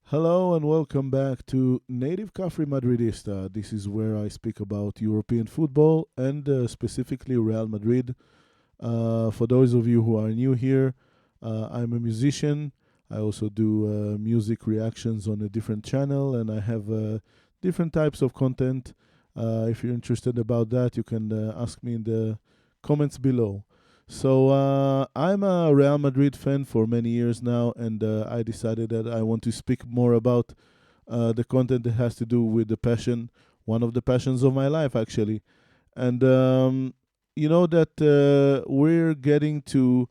Hello and welcome back to Native Cafe Madridista. This is where I speak about European football and specifically Real Madrid. For those of you who are new here, I'm a musician. I also do music reactions on a different channel, and I have different types of content. If you're interested about that, you can ask me in the comments below. So I'm a Real Madrid fan for many years now, and I decided that I want to speak more about the content that has to do with the passion, one of the passions of my life actually. And you know that we're getting to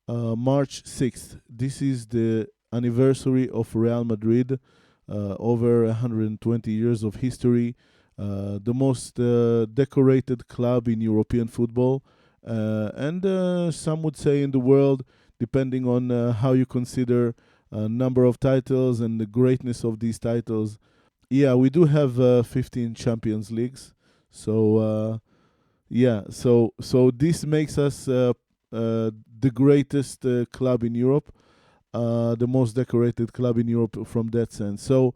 March 6th. This is the anniversary of Real Madrid, over 120 years of history, the most decorated club in European football, and some would say in the world, depending on how you consider number of titles and the greatness of these titles. Yeah, we do have 15 Champions Leagues. So so this makes us the greatest club in Europe, the most decorated club in Europe from that sense. So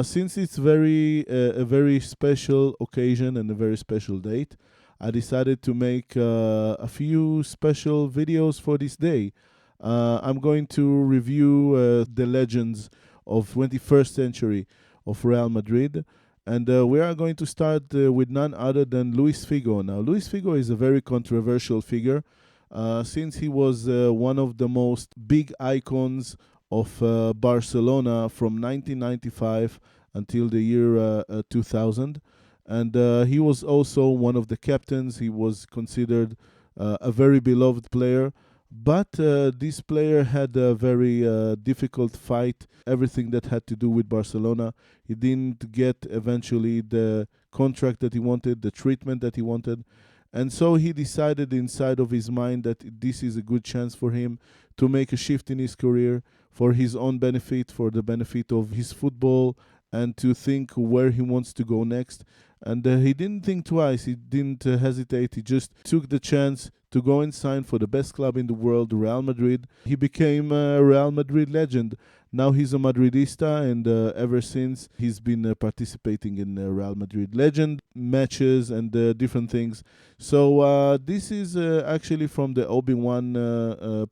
since it's a very special occasion and a very special date, I decided to make a few special videos for this day. I'm going to review the legends of 21st century of Real Madrid. And we are going to start with none other than Luis Figo. Now, Luis Figo is a very controversial figure since he was one of the most big icons of Barcelona from 1995 until the year 2000. And he was also one of the captains. He was considered a very beloved player. But this player had a very difficult fight, everything that had to do with Barcelona. He didn't get eventually the contract that he wanted, the treatment that he wanted. And so he decided inside of his mind that this is a good chance for him to make a shift in his career for his own benefit, for the benefit of his football, and to think where he wants to go next. And he didn't think twice, he didn't hesitate, he just took the chance to go and sign for the best club in the world, Real Madrid. He became a Real Madrid legend. Now he's a Madridista, and ever since he's been participating in Real Madrid legend matches and different things. So this is actually from the Obi-Wan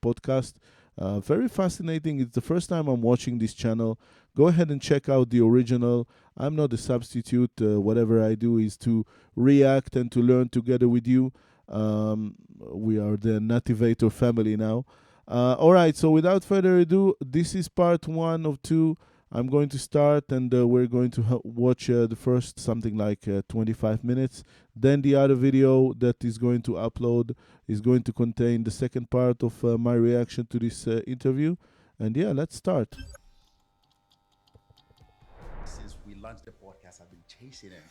podcast. Very fascinating. It's the first time I'm watching this channel. Go ahead and check out the original. I'm not a substitute. Whatever I do is to react and to learn together with you. We are the Nativator family now. All right, so without further ado, this is part one of two. I'm going to start, and we're going to watch the first something like 25 minutes. Then the other video that is going to upload is going to contain the second part of my reaction to this interview. And yeah, let's start. Since we launched the podcast, I've been chasing it,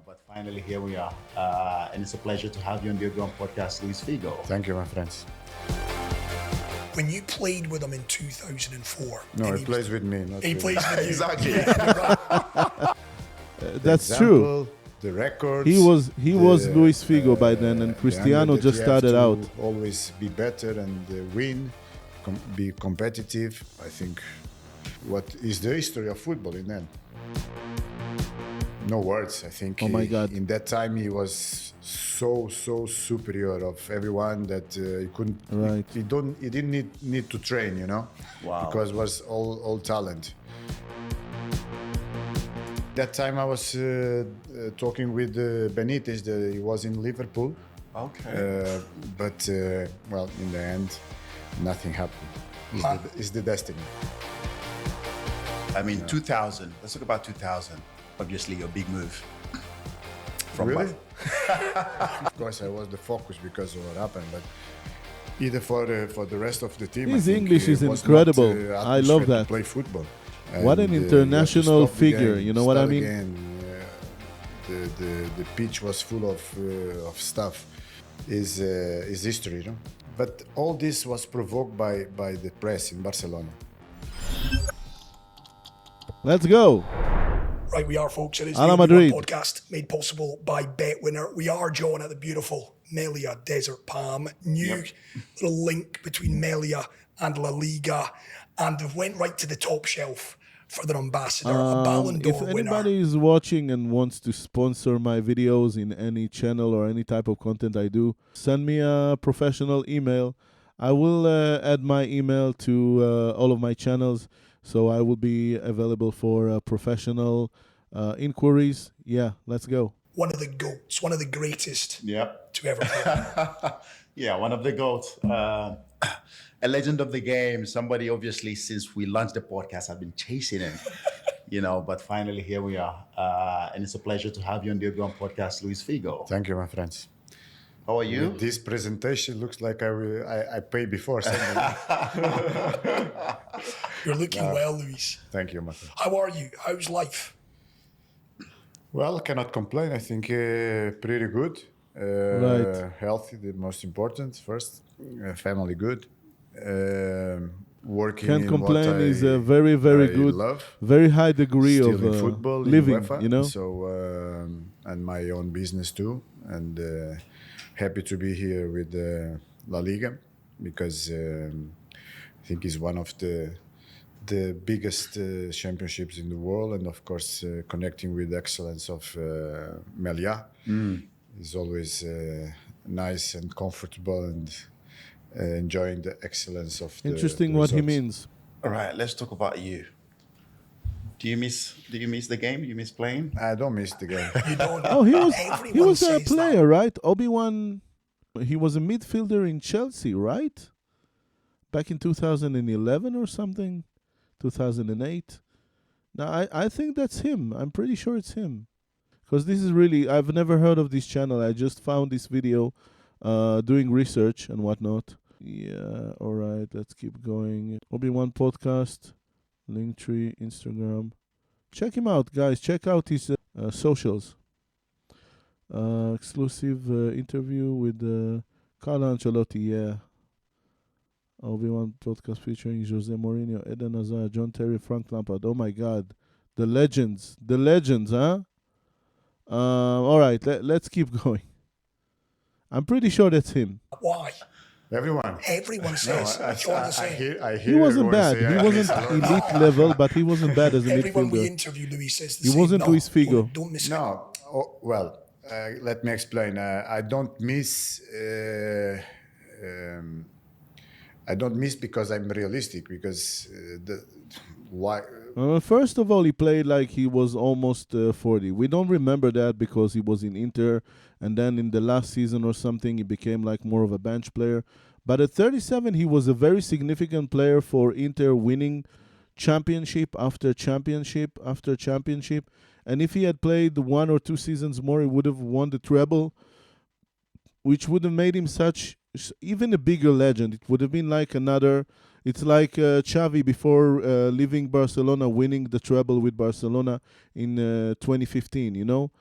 but finally here we are. And it's a pleasure to have you on the Obi-Wan podcast, Luis Figo. Thank you, my friends. When you played with him in 2004. No, he plays with me. Not He with plays with you. Exactly. That's true. The records. He was Luis Figo by then, and the Cristiano angle that just you have started to out. Always be better and win, be competitive. I think what is the history of football in then. No words. I think. Oh my God! In that time, he was so superior of everyone that he couldn't. Right. He didn't need to train. Wow. Because it was all talent. That time I was talking with Benitez. He was in Liverpool. Okay. But in the end, nothing happened. It's the destiny. I mean, 2000. Let's talk about 2000. Obviously, your big move. From Really? Of course, I was the focus because of what happened, but either for the rest of the team, His I think, English is was incredible. Not, I love atmosphere that. to play football. What And, an you have international to stop the figure, game, you know what I start mean? again. The pitch was full of stuff. Is history, But all this was provoked by the press in Barcelona. Let's go. Right, we are, folks. It is Ala the Obi-Wan Madrid. podcast made possible by BetWinner. We are joined at the beautiful Melia Desert Palm. New little link between Melia and La Liga. And they went right to the top shelf for their ambassador, a Ballon If d'Or winner. anybody is watching and wants to sponsor my videos in any channel or any type of content I do, send me a professional email. I will add my email to all of my channels, so I will be available for professional inquiries. Yeah, let's go. One of the GOATs, one of the greatest Yep. to ever play. Yeah, one of the GOATs. A legend of the game. Somebody, obviously, since we launched the podcast, I've been chasing him. But finally here we are. And it's a pleasure to have you on the Underground Podcast, Luis Figo. Thank you, my friends. How are you? With this presentation looks like I pay before sending. You're looking well, Luis. Thank you, my friend. How are you? How's life? Well, cannot complain. I think pretty good. Right. Healthy, the most important first. Family good. Working Can't in complain what is a very, very I good, love. very high degree Still of in football, living, in UEFA, you know? So, and my own business too. And happy to be here with La Liga because I think it's one of the biggest championships in the world. And of course, connecting with the excellence of Melia is always nice and comfortable and enjoying the excellence of the Interesting the what he results. means. All right, let's talk about you. Do you miss the game? You miss playing? I don't miss the game. You don't. Oh, he Everyone was a says player, right? Obi-Wan, he was a midfielder in Chelsea, right? Back in 2011 or something, 2008. Now, I think that's him. I'm pretty sure it's him. Because this is really, I've never heard of this channel. I just found this video doing research and whatnot. Yeah, all right, let's keep going. Obi-Wan Podcast, Linktree, Instagram. Check him out, guys. Check out his socials. Exclusive interview with Carlo Ancelotti, yeah. Obi-Wan Podcast featuring Jose Mourinho, Eden Hazard, John Terry, Frank Lampard. Oh my God. The legends, huh? All right, let's keep going. I'm pretty sure that's him. why. Everyone. Everyone says. John the same. I hear He wasn't everyone bad. say, He I wasn't miss a lot. elite level, but he wasn't bad as a Everyone we midfielder. interview, Luis says the He same. wasn't No, Luis Figo. Don't miss him. No, well, let me explain. I don't miss. I don't miss because I'm realistic. Because why? First of all, he played like he was almost 40. We don't remember that because he was in Inter, and then in the last season or something, he became like more of a bench player. But at 37, he was a very significant player for Inter, winning championship after championship after championship. And if he had played 1 or 2 seasons more, he would have won the treble, which would have made him even a bigger legend. It would have been like another. It's like Xavi before leaving Barcelona, winning the treble with Barcelona in 2015, you know.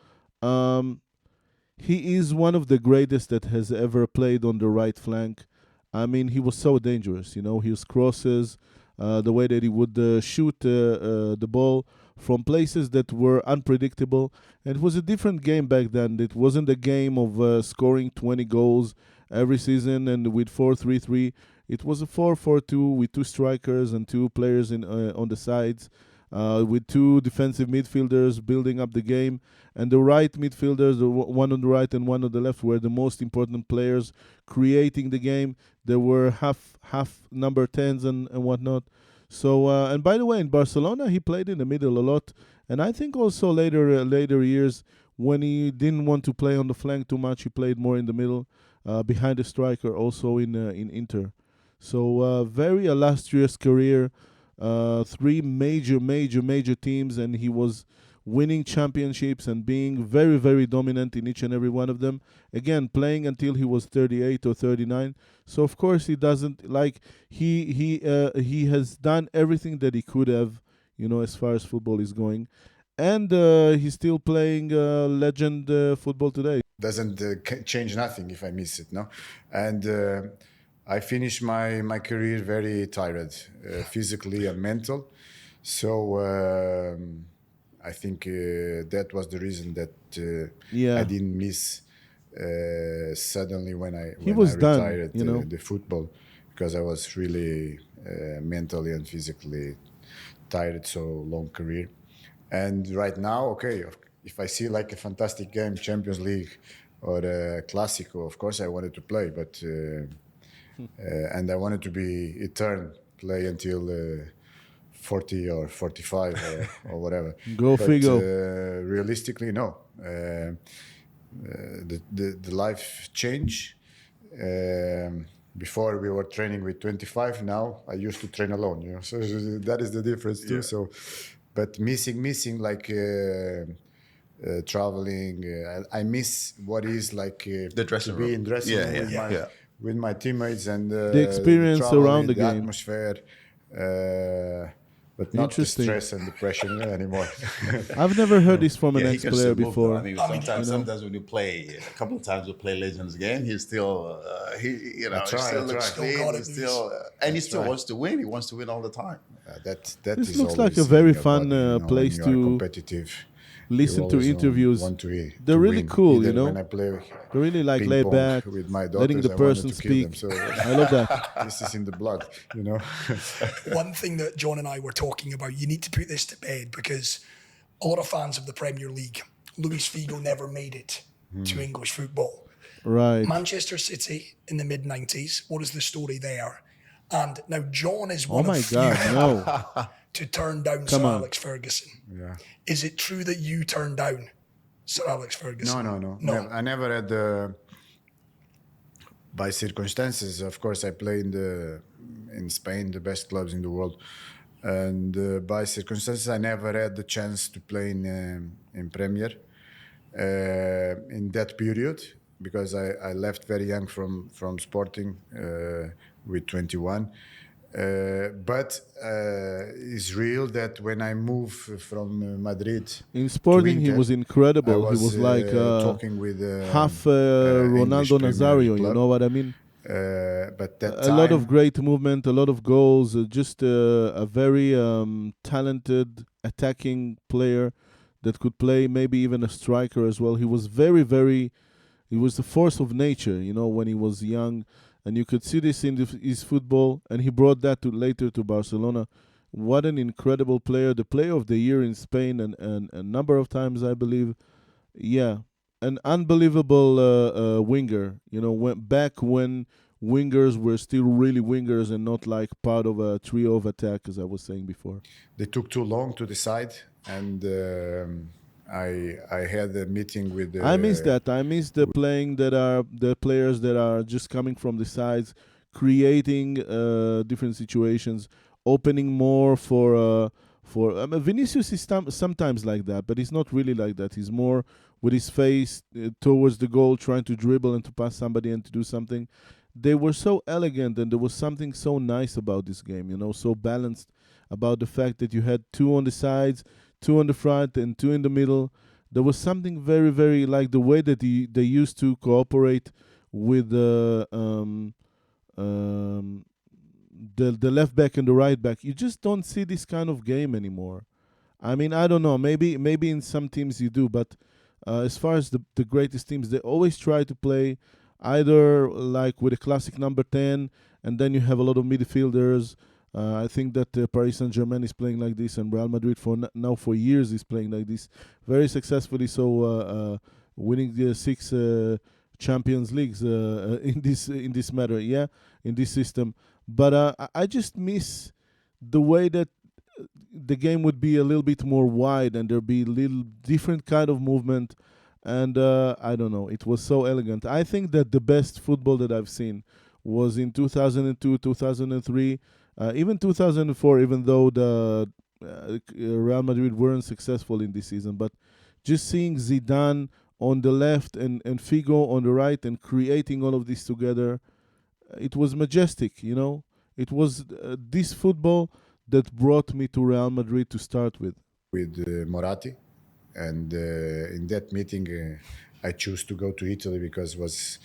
He is one of the greatest that has ever played on the right flank. I mean, he was so dangerous, you know. His crosses, the way that he would shoot the ball from places that were unpredictable. And it was a different game back then. It wasn't a game of scoring 20 goals every season and with 4-3-3. It was a 4-4-2 with 2 strikers and 2 players on the sides, with 2 defensive midfielders building up the game. And the right midfielders, one on the right and one on the left, were the most important players creating the game. There were half number 10s and whatnot. So, and by the way, in Barcelona, he played in the middle a lot. And I think also later years, when he didn't want to play on the flank too much, he played more in the middle, behind the striker, also in Inter. So, very illustrious career. 3 major teams, and he was winning championships and being very, very dominant in each and every one of them. Again, playing until he was 38 or 39. So of course he doesn't like he has done everything that he could have, you know, as far as football is going, and he's still playing legend football today. Doesn't change nothing if I miss it, no? And I finished my career very tired, physically and mental. So I think that was the reason that I didn't miss suddenly when I retired done, the football, because I was really mentally and physically retired so long career. And right now, okay, if I see like a fantastic game, Champions League or a Clasico, of course I wanted to play, but and I wanted to be eternal, play until 40 or 45 or whatever. Go But Figo. realistically, no. The life change. Before we were training with 25. Now I used to train alone. You know, so that is the difference too. Yeah. So, but missing like traveling. I miss what is like The dressing to be room. in dressing Yeah, room with yeah, my yeah. with my teammates and The experience traveling, around the game. atmosphere. But not the Interesting. stress and the pressure anymore. I've never heard this from an Yeah, he can ex-player still move, though. before. I mean, I mean, sometimes when you play, a couple of times we play Legends game, he's still, he try, still I looks try. clean. Still got He's it, still, and he still try. wants to win. He wants to win all the time. That This is looks like always a very in your fun, body, you know, place when you are to competitive. listen you to always interviews. Want to, They're to really win. cool, Either you know? when I play They're really like ping laid pong back, with my daughters, letting the I wanted person to kill them. speak. So I love that. this is in the blood, you know. one thing that John and I were talking about, you need to put this to bed because a lot of fans of the Premier League, Luis Figo never made it to English football. Right. Manchester City in the mid 90s, what is the story there? And now John is Oh one my of few God, people no. to turn down Come Sir on. Alex Ferguson. Yeah. Is it true that you turned down Sir Alex Ferguson? No. I never had by circumstances. Of course, I play in Spain, the best clubs in the world, and by circumstances, I never had the chance to play in Premier in that period because I left very young from Sporting with 21. But it's real that when I moved from Madrid In Sporting, he Inter, was incredible. I He was like talking with half English Ronaldo Premier Nazario, you club. know what I mean? But that A lot of time- great movement, a lot of goals, just a very talented attacking player that could play maybe even a striker as well. He was he was the force of nature, you know, when he was young. And you could see this in his football, and he brought that later to Barcelona. What an incredible player, the player of the year in Spain, and a number of times, I believe. Yeah, an unbelievable winger. You know, back when wingers were still really wingers and not like part of a trio of attack, as I was saying before. they took too long to decide, and I had a meeting with. I miss that. I miss the players that are just coming from the sides, creating different situations, opening more for. Vinicius is sometimes like that, but he's not really like that. He's more with his face towards the goal, trying to dribble and to pass somebody and to do something. They were so elegant, and there was something so nice about this game. You know, so balanced about the fact that you had two on the sides, two on the front, and two in the middle. There was something very, very like the way that they used to cooperate with the left back and the right back. You just don't see this kind of game anymore. I mean, I don't know. Maybe in some teams you do, but as far as the greatest teams, they always try to play either like with a classic number 10, and then you have a lot of midfielders. I think that Paris Saint-Germain is playing like this, and Real Madrid now for years is playing like this, very successfully. So winning the 6 Champions Leagues in this matter, in this system. But I just miss the way that the game would be a little bit more wide, and there'd be a little different kind of movement. And I don't know, it was so elegant. I think that the best football that I've seen was in 2002, 2003. Even 2004, even though the Real Madrid weren't successful in this season, but just seeing Zidane on the left and Figo on the right and creating all of this together, it was majestic, you know. It was this football that brought me to Real Madrid to start with. With Moratti, and in that meeting, I chose to go to Italy because was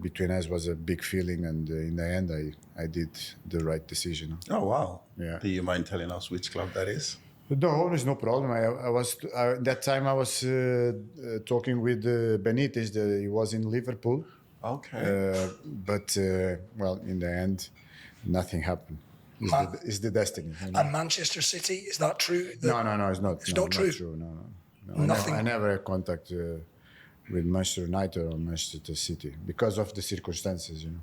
between us was a big feeling, and in the end, I did the right decision. Oh, wow. Yeah. Do you mind telling us which club that is? No, there's no problem. That time I was talking with Benitez. He was in Liverpool. Okay. But well, in the end, nothing happened. It's the destiny. You know? And Manchester City, is that true? No, it's not. It's no, not true. No. Nothing. I never had contact with Manchester United or Manchester City because of the circumstances, you know.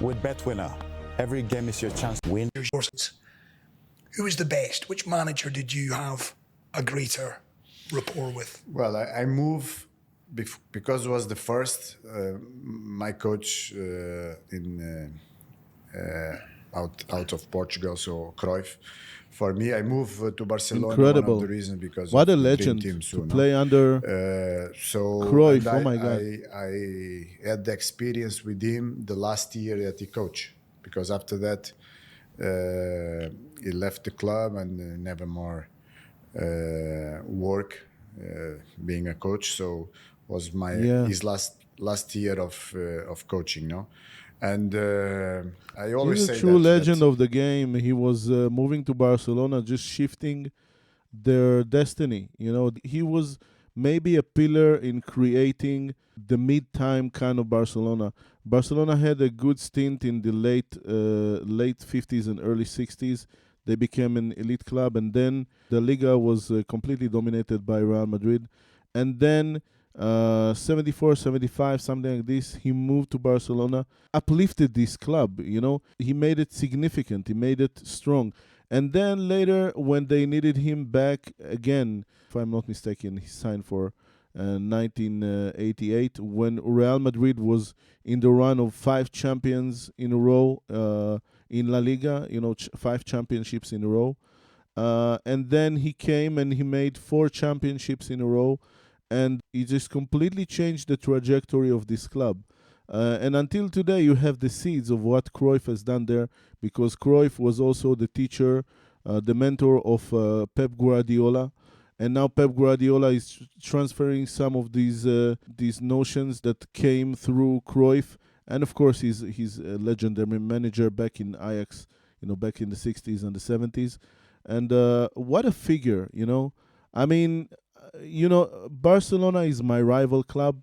With BetWinner, every game is your chance to win. Who is the best? Which manager did you have a greater rapport with? Well, I moved because it was the first. My coach out of Portugal, so Cruyff. For me, I moved to Barcelona. Incredible. One of the reasons because What of a the legend dream team, to play under Cruyff. and Oh my God. I had the experience with him the last year that he coached, because after that he left the club and never more work being a coach. So was his last year of coaching, no? And I always He's say a true that legend of the game. He was moving to Barcelona, just shifting their destiny. You know, he was maybe a pillar in creating the mid-time kind of Barcelona. Barcelona had a good stint in the late 50s and early 60s. They became an elite club, and then the Liga was completely dominated by Real Madrid. And then 74, 75, something like this, he moved to Barcelona, uplifted this club, you know. He made it significant, he made it strong. And then later, when they needed him back again, if I'm not mistaken, he signed for 1988, when Real Madrid was in the run of 5 champions in a row in La Liga, you know, 5 championships in a row. And then he came and he made 4 championships in a row, and he just completely changed the trajectory of this club. And until today, you have the seeds of what Cruyff has done there, because Cruyff was also the teacher, the mentor of Pep Guardiola. And now Pep Guardiola is transferring some of these notions that came through Cruyff. And of course, he's a legendary manager back in Ajax, you know, back in the 60s and the 70s. And what a figure, you know. I mean, you know, Barcelona is my rival club,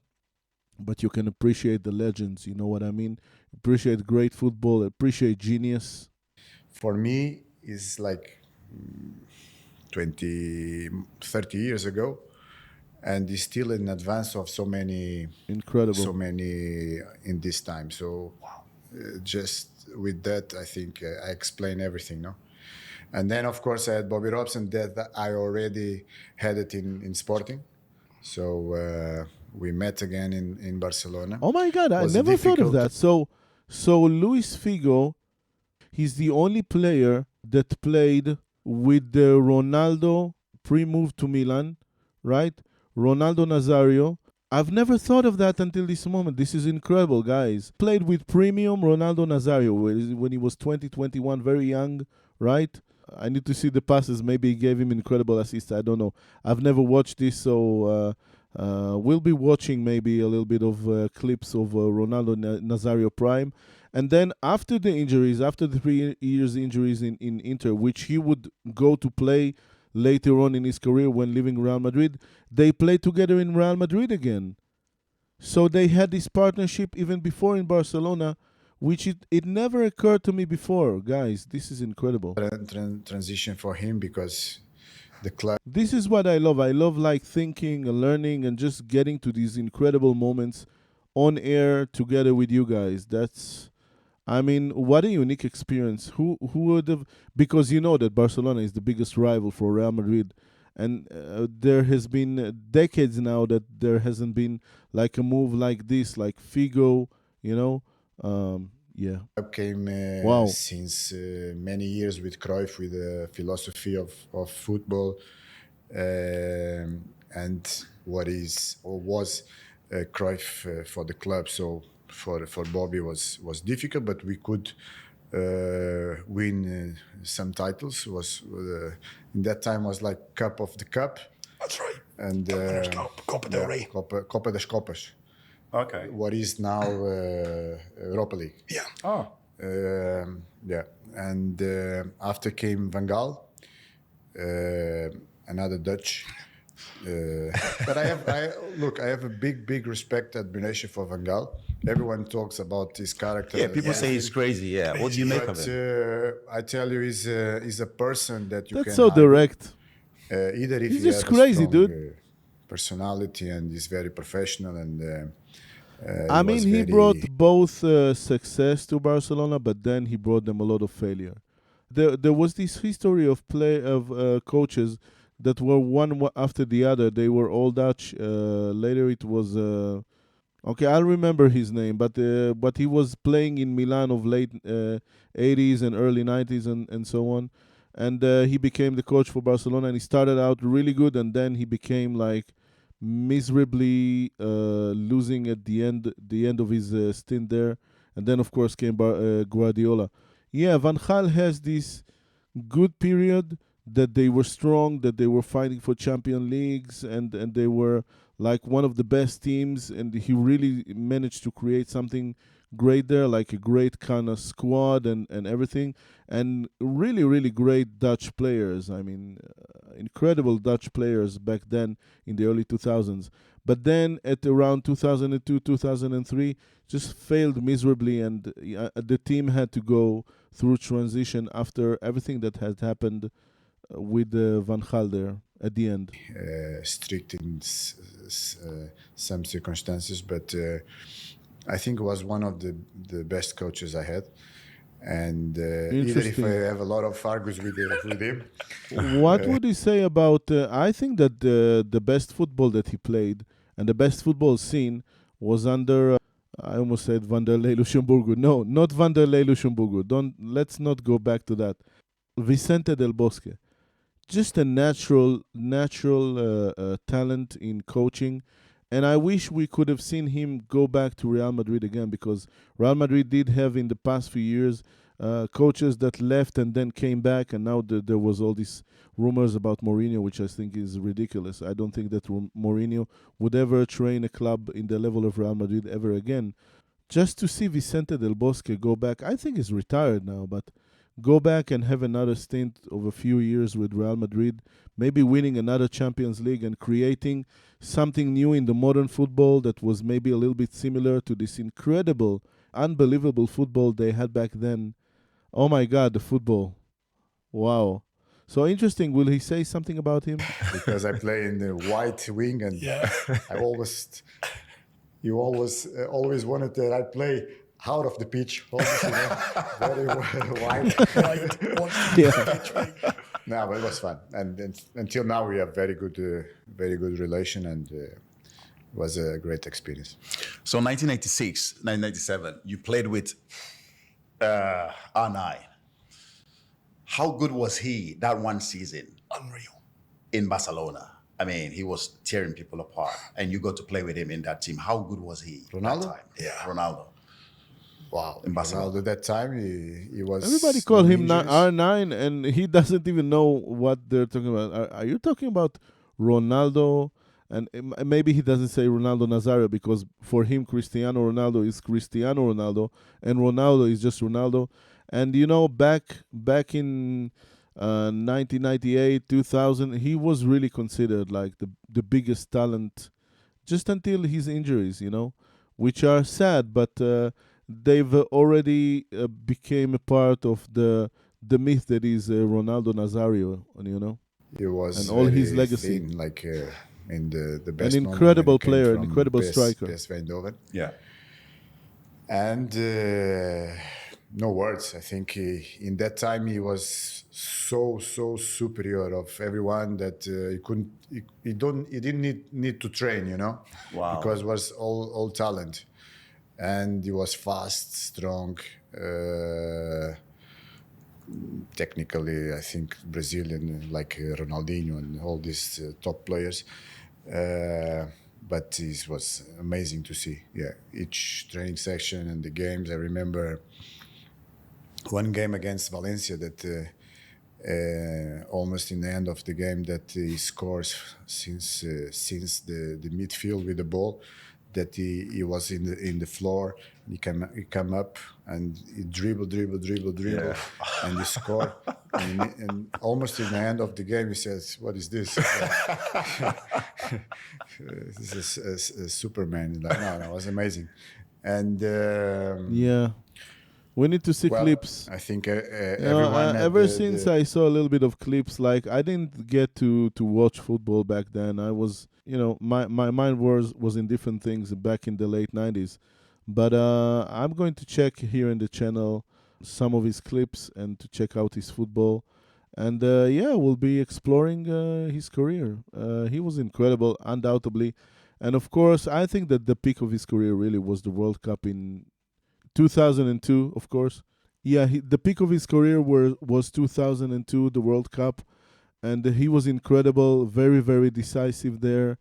but you can appreciate the legends, you know what I mean? Appreciate great football, appreciate genius. For me, it's like 20, 30 years ago, and it's still in advance of so many in this time. So just with that, I think I explain everything, no? And then, of course, I had Bobby Robson that I already had it in Sporting. So we met again in Barcelona. Oh my God, I never thought of that. So Luis Figo, he's the only player that played with the Ronaldo pre-move to Milan, right? Ronaldo Nazario. I've never thought of that until this moment. This is incredible, guys. Played with premium Ronaldo Nazario when he was 20, 21, very young, right? I need to see the passes. Maybe he gave him incredible assists. I don't know. I've never watched this, so we'll be watching maybe a little bit of clips of Ronaldo Nazario Prime. And then after the injuries, after the 3 years injuries in Inter, which he would go to play later on in his career when leaving Real Madrid, they played together in Real Madrid again. So they had this partnership even before in Barcelona, which it never occurred to me before. Guys, this is incredible. Transition for him because the club. This is what I love. I love like thinking and learning and just getting to these incredible moments on air together with you guys. That's, I mean, what a unique experience. Who would have, because you know that Barcelona is the biggest rival for Real Madrid. And there has been decades now that there hasn't been like a move like this, like Figo, you know. Yeah. I came since many years with Cruyff, with the philosophy of football, and what is or was Cruyff for the club. So for Bobby was difficult, but we could win some titles. Was in that time was like Cup of the Cup. That's right. And Copa del Rey. Copa das Copas. Okay. What is now Europa League. Yeah. Oh. Yeah. And after came Van Gaal, another Dutch. But I have a big respect, admiration for Van Gaal. Everyone talks about his character. Yeah, people say he's crazy. Yeah, what do you make of But him? I tell you, he's a person that you That's can so argue. direct. Either if He's he just have crazy, a strong dude. personality and is very professional, and I he mean, was he very brought both success to Barcelona, but then he brought them a lot of failure. There was this history of coaches that were after the other. They were all Dutch. Later, it was okay. I'll remember his name, but he was playing in Milan of late 80s and early 90s and so on. And he became the coach for Barcelona, and he started out really good, and then he became like miserably losing at the end of his stint there. And then, of course, came Guardiola. Yeah, Van Gaal has this good period that they were strong, that they were fighting for Champion Leagues, and they were like one of the best teams, and he really managed to create something great there, like a great kind of squad and everything, and really, really great Dutch players. I mean, incredible Dutch players back then in the early 2000s. But then at around 2002, 2003, just failed miserably, and the team had to go through transition after everything that had happened with Van Gaal there at the end. strict in some circumstances, but I think was one of the best coaches I had. And even if I have a lot of arguments with him. What would you say about? I think that the best football that he played and the best football scene was under. I almost said Vanderlei Luxemburgo. No, not Vanderlei Luxemburgo. Let's not go back to that. Vicente del Bosque. Just a natural talent in coaching. And I wish we could have seen him go back to Real Madrid again, because Real Madrid did have in the past few years coaches that left and then came back, and now there was all these rumors about Mourinho, which I think is ridiculous. I don't think that Mourinho would ever train a club in the level of Real Madrid ever again. Just to see Vicente del Bosque go back, I think he's retired now, but go back and have another stint of a few years with Real Madrid, maybe winning another Champions League and creating something new in the modern football that was maybe a little bit similar to this incredible, unbelievable football they had back then. Oh my God, the football. Wow. So interesting. Will he say something about him? Because I play in the white wing, and you always wanted that I play out of the pitch, always, very wide. Yeah. No, but it was fun, and until now we have very good relation, and it was a great experience. So 1996, 1997, you played with R9. How good was he that one season? Unreal. In Barcelona. I mean, he was tearing people apart, and you got to play with him in that team. How good was he? Ronaldo? That time? Yeah. Ronaldo. Wow. In Barcelona. Ronaldo that time, he was... Everybody call him injuries. R9, and he doesn't even know what they're talking about. Are you talking about Ronaldo? And maybe he doesn't say Ronaldo Nazario, because for him, Cristiano Ronaldo is Cristiano Ronaldo, and Ronaldo is just Ronaldo. And back in 1998, 2000, he was really considered like the biggest talent, just until his injuries, which are sad, but they've already became a part of the myth that is Ronaldo Nazario, He was and all his very legacy. thin, like in the best An moment incredible when he came player, an from incredible striker. PSV Eindhoven. Yeah. And no words. I think in that time he was so superior of everyone that he didn't need to train, Wow. because it was all talent, and he was fast, strong, technically. I think Brazilian, like Ronaldinho and all these top players. But it was amazing to see. Yeah, each training session and the games. I remember one game against Valencia that almost in the end of the game that he scores since the midfield with the ball. that he was in the floor. He come up and he dribble, and he scored. And almost in the end of the game, he says, "What is this? This is a Superman." Like, no, it was amazing. And Yeah. We need to see well, clips. I think You know, everyone had ever since I saw a little bit of clips, like I didn't get to watch football back then. I was, my mind was in different things back in the late 90s. But I'm going to check here in the channel some of his clips and to check out his football. And yeah, we'll be exploring his career. He was incredible, undoubtedly. And of course, I think that the peak of his career really was the World Cup in 2002, of course. Yeah, the peak of his career was 2002, the World Cup, and he was incredible, very, very decisive there,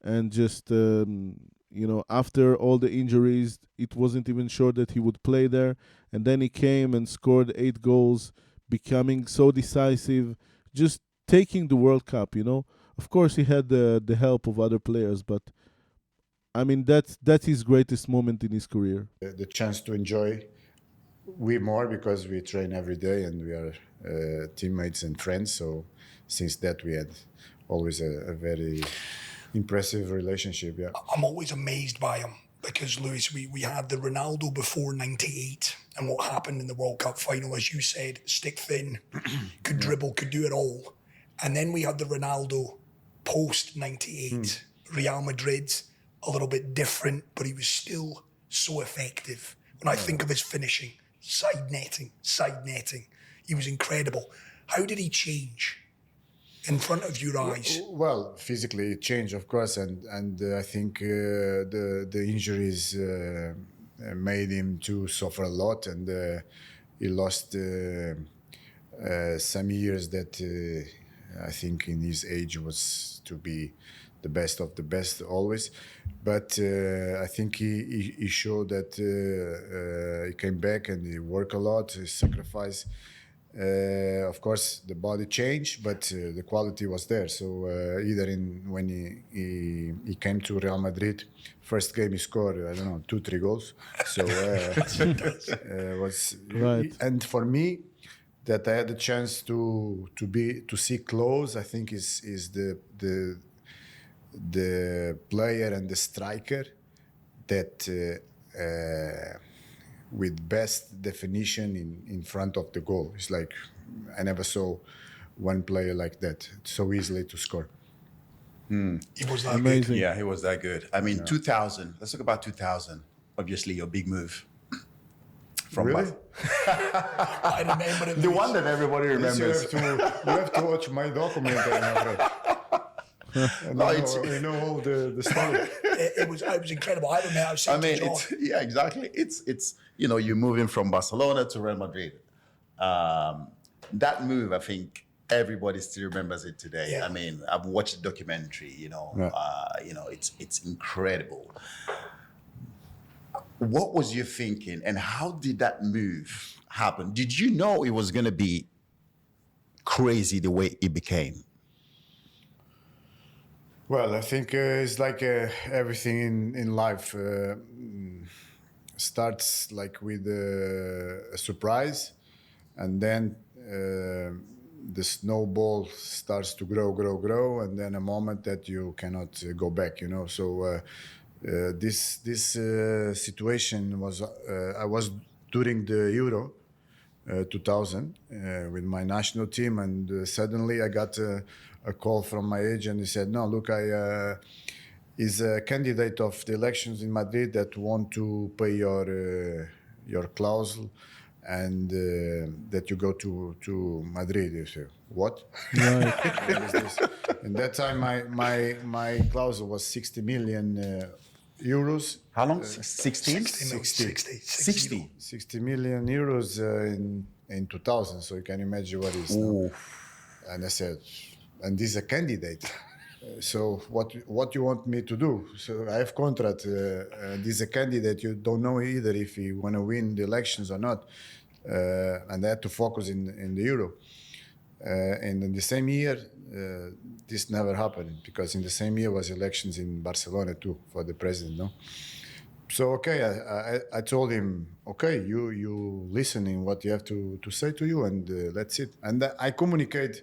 and just after all the injuries, it wasn't even sure that he would play there, and then he came and scored 8 goals, becoming so decisive, just taking the World Cup. Of course, he had the help of other players, but I mean that's his greatest moment in his career. the chance to enjoy we more because we train every day and we are teammates and friends. So since that we had always a very impressive relationship. Yeah. I'm always amazed by him because, Lewis, we had the Ronaldo before 98 and what happened in the World Cup final, as you said, stick thin, could dribble, could do it all. And then we had the Ronaldo post 98, Real Madrid, a little bit different, but he was still so effective. When I think of his finishing, side netting, he was incredible. How did he change in front of your eyes? Well, physically it changed, of course, and I think the injuries made him to suffer a lot, and he lost some years that I think in his age was to be the best of the best always. But I think he showed that he came back and he worked a lot, he sacrificed. Of course, the body changed, but the quality was there. So either when he came to Real Madrid, first game he scored, I don't know, 2-3 goals. So was Right. And for me, that I had the chance to see close, I think is the player and the striker that with best definition in front of the goal. It's like I never saw one player like that so easily to score. He was that Amazing. Yeah, he was that good. I mean, 2000. Let's talk about 2000. Obviously, your big move. From Really? good. I remember it. The Lewis. one that everybody You remembers. have to watch my documentary, my friend. And No, you know all the story. It was incredible. I remember I was saying I mean, to John, yeah, exactly. It's you're moving from Barcelona to Real Madrid. That move, I think everybody still remembers it today. Yeah. I mean, I've watched the documentary. It's incredible. What was you thinking, and how did that move happen? Did you know it was going to be crazy the way it became? Well, I think it's like everything in life starts like with a surprise, and then the snowball starts to grow, and then a moment that you cannot go back. So this situation was I was during the Euro 2000 with my national team, and suddenly I got a call from my agent. He said, "No, look, I is a candidate of the elections in Madrid that want to pay your clause, and that you go to Madrid." You say, "What?" Right. What is this? And that time, my clause was 60 million euros. How long? 16? 60 million euros in 2000. So you can imagine what is now. And I said, and this is a candidate. So what you want me to do? So I have contract. This is a candidate. You don't know either if you want to win the elections or not. And I had to focus in the Euro. And in the same year, this never happened because in the same year was elections in Barcelona too for the president. No, so okay, I told him, okay, you listening what you have to say to you, and that's it. And I communicate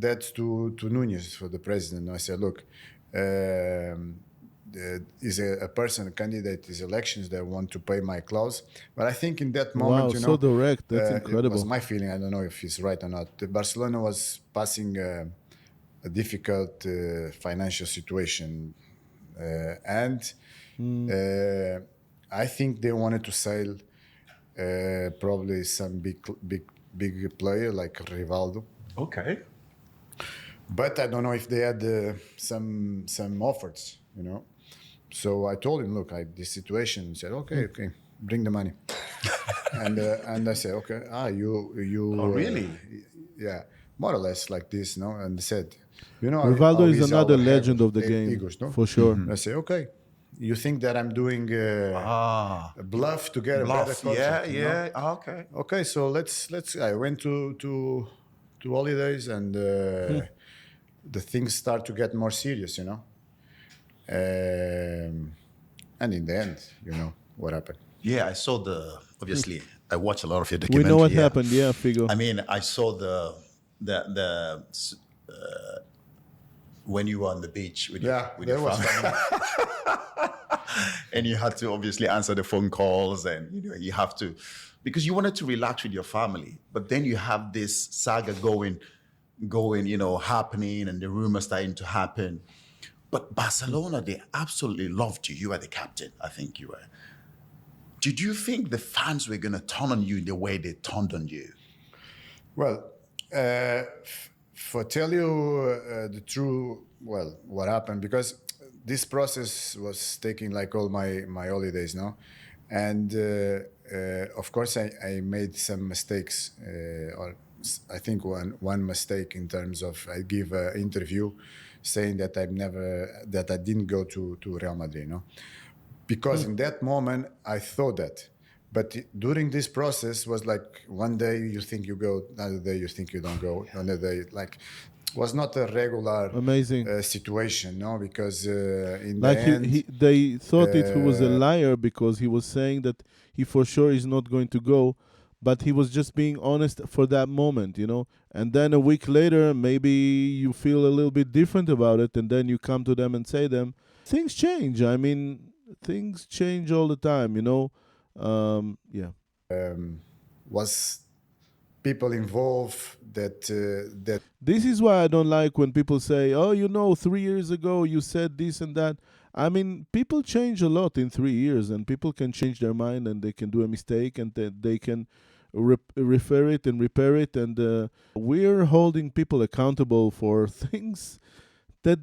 that to Núñez, for the president. I said, look, is a person, a candidate, is elections that want to pay my clause. But I think in that moment, Wow, you so know, direct. That's it was incredible. my feeling. I don't know if it's right or not. Barcelona was passing a difficult financial situation, and I think they wanted to sell probably some big player like Rivaldo. Okay. But I don't know if they had some offers, you know. So I told him, look, this situation. He said, okay, bring the money. and I said, okay, you. Oh, really? Yeah, more or less like this, no. And he said, you know, Rivaldo is another our legend of the game, egos, no? for sure. I say, okay, you think that I'm doing a bluff to get a better contract? you know? Yeah. Okay. Okay, so let's. I went to holidays, and the things start to get more serious, you know. And in the end, you know what happened. Yeah, I saw obviously, I watch a lot of your We documentary. know what yeah. happened, yeah, Figo. I mean, I saw when you were on the beach with your that was family. fun. And you had to obviously answer the phone calls, and you have to, because you wanted to relax with your family, but then you have this saga going, happening, and the rumors starting to happen. But Barcelona, they absolutely loved you. You were the captain, I think you were. Did you think the fans were going to turn on you in the way they turned on you? Well, for tell you the true, well, what happened, because this process was taking like all my holidays, no? And of course I made some mistakes, or I think one mistake in terms of I give an interview saying that I didn't go to Real Madrid, no? Because in that moment I thought that. But during this process was like one day you think you go, another day you think you don't go, another day like was not a regular Amazing. situation, no? Because in Like the end, they thought it was a liar because he was saying that he for sure is not going to go, but he was just being honest for that moment, you know. And then a week later, maybe you feel a little bit different about it, and then you come to them and say them. Things change. I mean, things change all the time, you know. Yeah. was people involved that This is why I don't like when people say, oh, 3 years ago you said this and that. I mean, people change a lot in 3 years, and people can change their mind, and they can do a mistake, and they can refer it and repair it. And we're holding people accountable for things that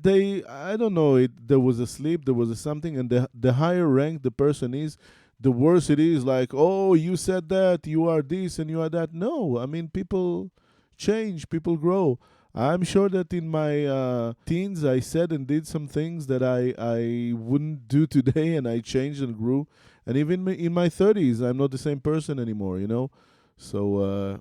I don't know, there was a slip, there was a something, and the higher rank the person is, the worse it is. Like, oh, you said that, you are this and you are that. No, I mean, people change, people grow. I'm sure that in my teens I said and did some things that I wouldn't do today, and I changed and grew. And even in my 30s, I'm not the same person anymore, you know. So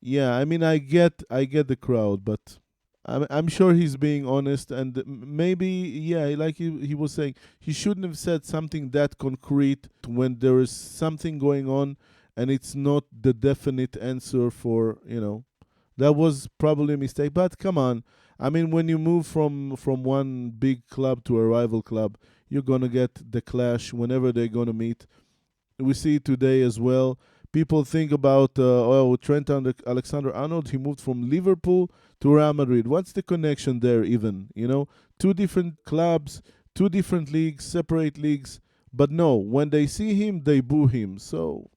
yeah, I mean, I get the crowd, but I'm sure he's being honest, and maybe, yeah, like he was saying, he shouldn't have said something that concrete when there is something going on, and it's not the definite answer for, that was probably a mistake. But come on, I mean, when you move from one big club to a rival club, you're gonna get the clash whenever they're gonna meet. We see it today as well. People think about Trent Alexander-Arnold. He moved from Liverpool to Real Madrid. What's the connection there? Even two different clubs, two different leagues, separate leagues. But no, when they see him, they boo him. So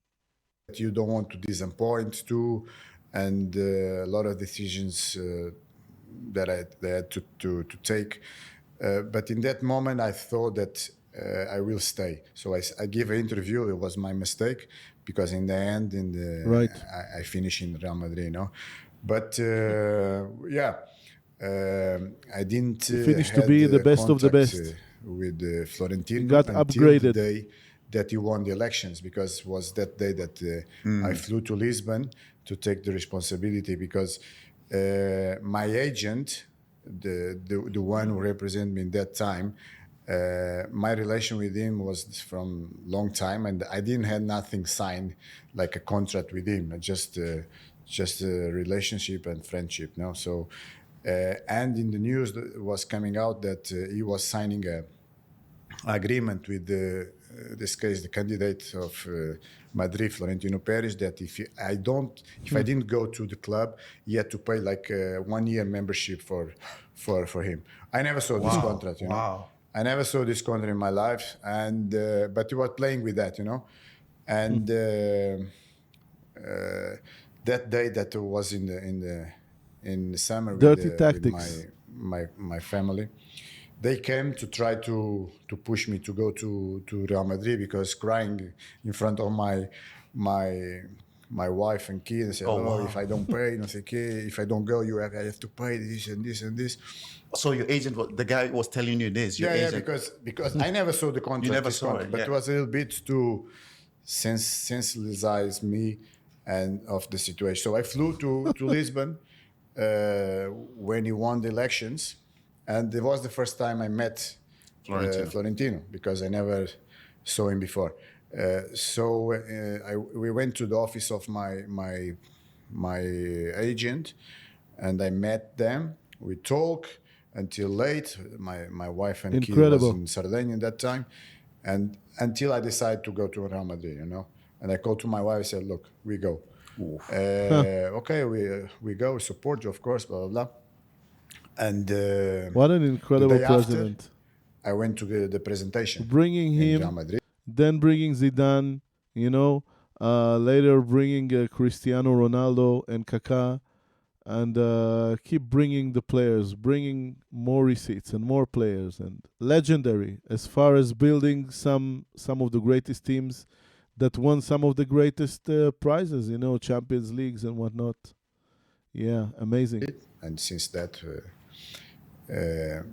you don't want to disappoint too, and a lot of decisions that I had to take. But in that moment, I thought that I will stay. So I gave an interview. It was my mistake because in the end, right. I finished in Real Madrid. But I didn't finished to be the best of the best with Florentino. Got until upgraded. The day that he won the elections, because it was that day that I flew to Lisbon to take the responsibility, because my agent, the one who represented me in that time. My relation with him was from long time, and I didn't have nothing signed like a contract with him. Just a relationship and friendship. No, so and in the news was coming out that he was signing a agreement with this case the candidate of Madrid, Florentino Perez, that if I didn't go to the club, he had to pay like a 1 year membership for him. I never saw this contract, you know. I never saw this contract in my life, and but he was playing with that, you know, and that day that was in the summer Dirty with tactics. my family. They came to try to push me to go to Real Madrid because crying in front of my wife and kids and said, if I don't pay, if I don't go, I have to pay this and this and this. So your agent, the guy was telling you this. Your agent, because I never saw the contract. You never saw it, but yeah. it was a little bit to sensibilize me and of the situation. So I flew to Lisbon when he won the elections. And it was the first time I met Florentino because I never saw him before. We went to the office of my agent, and I met them. We talked until late. My wife and kid was in Sardinia at that time, and until I decided to go to Real Madrid, you know. And I called to my wife and said, "Look, we go. Okay, we go. Support you, of course. Blah blah blah." And what an incredible president! After, I went to the presentation, bringing him, then bringing Zidane, you know, later bringing Cristiano Ronaldo and Kaká, and keep bringing the players, bringing more receipts and more players, and legendary as far as building some of the greatest teams that won some of the greatest prizes, you know, Champions Leagues and whatnot. Yeah, amazing. And since that,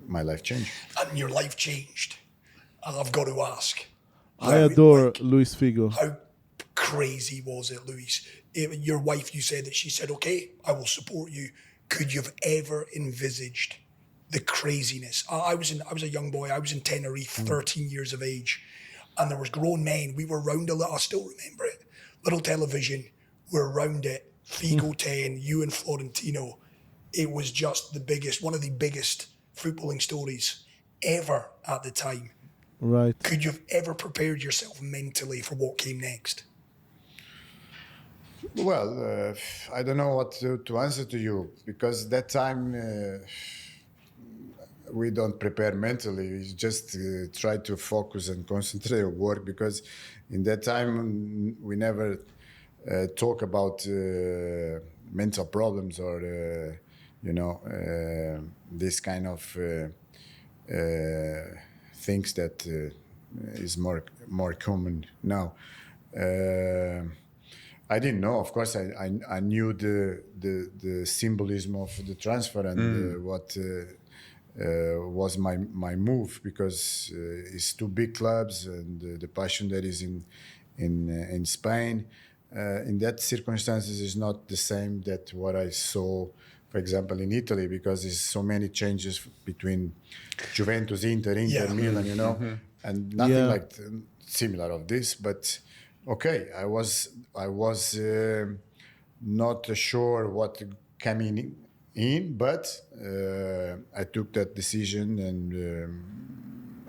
my life changed. And your life changed. And I've got to ask. I adore Luis Figo. How crazy was it, Luis? Your wife, you said that she said, okay, I will support you. Could you have ever envisaged the craziness? I was a young boy. I was in Tenerife, 13 years of age. And there was grown men. We were around I still remember it. Little television. We're around it. Figo 10, you and Florentino. It was just one of the biggest footballing stories ever at the time. Right. Could you have ever prepared yourself mentally for what came next? Well, I don't know what to answer to you because that time we don't prepare mentally. We just try to focus and concentrate on work because in that time we never talk about mental problems or this kind of things that is more common now. I didn't know. Of course, I knew the symbolism of the transfer and what was my move because it's two big clubs and the passion that is in Spain. In that circumstances is not the same that what I saw, for example, in Italy, because there's so many changes between Juventus, Inter, Milan, you know, and nothing like similar of this. But okay, I was not sure what coming in, but I took that decision and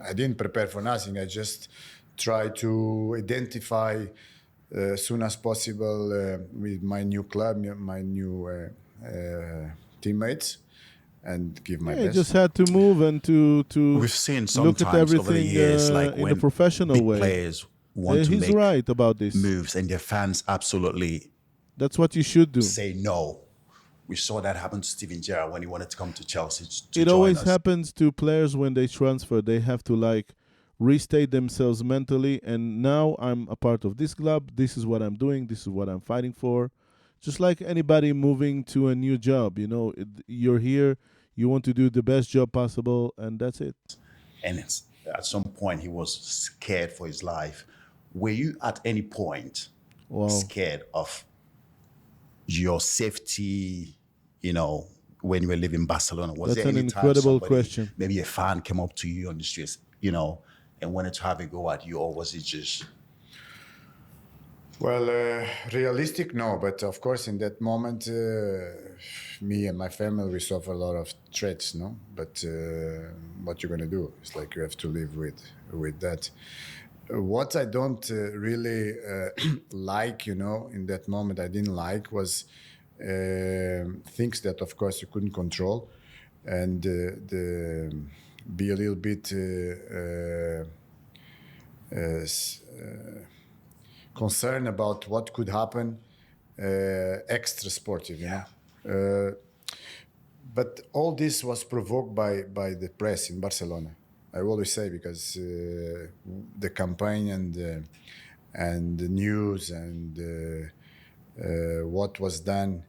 I didn't prepare for nothing. I just tried to identify as soon as possible with my new club, my new teammates, and give my best. You just had to move and to We've seen look at sometimes everything over the years, like in when a professional big way. players want to He's make right about this. moves and their fans absolutely That's what you should do. say no. We saw that happen to Steven Gerrard when he wanted to come to Chelsea to It join always us. happens to players when they transfer. They have to restate themselves mentally, and now I'm a part of this club. This is what I'm doing. This is what I'm fighting for. Just like anybody moving to a new job, you're here, you want to do the best job possible, and that's it. And at some point, he was scared for his life. Were you at any point scared of your safety, when you were living in Barcelona? Was That's there an any time incredible somebody, question. maybe a fan, came up to you on the streets, you know, and wanted to have a go at you, or was it just? Well, realistic, no. But of course, in that moment, me and my family, we suffer a lot of threats, no? But what you're going to do? It's like you have to live with that. What I don't really like, you know, in that moment, I didn't like was things that, of course, you couldn't control, and be a little bit concerned about what could happen extra sportive, you know. But all this was provoked by the press in Barcelona. I always say, because the campaign and the news and what was done,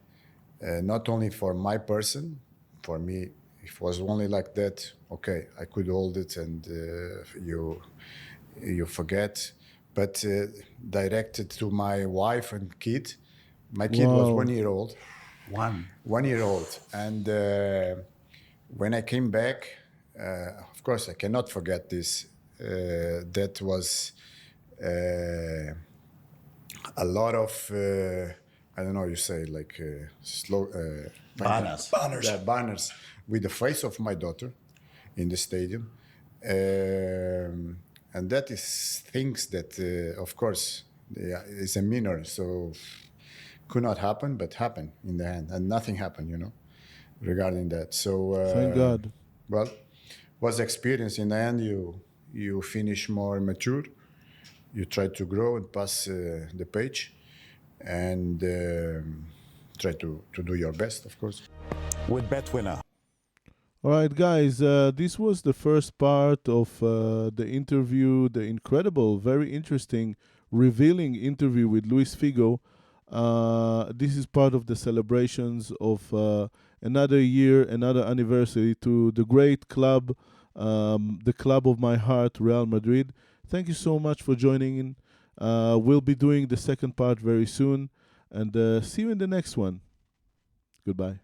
not only for my person, for me, if it was only like that, okay, I could hold it and you forget. But directed to my wife and kid. My kid was Wow. 1 year old. 1 year old. And when I came back, of course, I cannot forget this. That was a lot of, I don't know, you say like slow. Banners. Banners. Yeah, banners with the face of my daughter in the stadium. And that is things that, of course, it's a minor, so could not happen, but happened in the end. And nothing happened, you know, regarding that. So, Thank God. well, was experience. In the end, you finish more mature. You try to grow and pass the page, and try to do your best, of course. With BetWinner. All right, guys, this was the first part of the interview, the incredible, very interesting, revealing interview with Luis Figo. This is part of the celebrations of another year, another anniversary to the great club, the club of my heart, Real Madrid. Thank you so much for joining in. We'll be doing the second part very soon, and see you in the next one. Goodbye.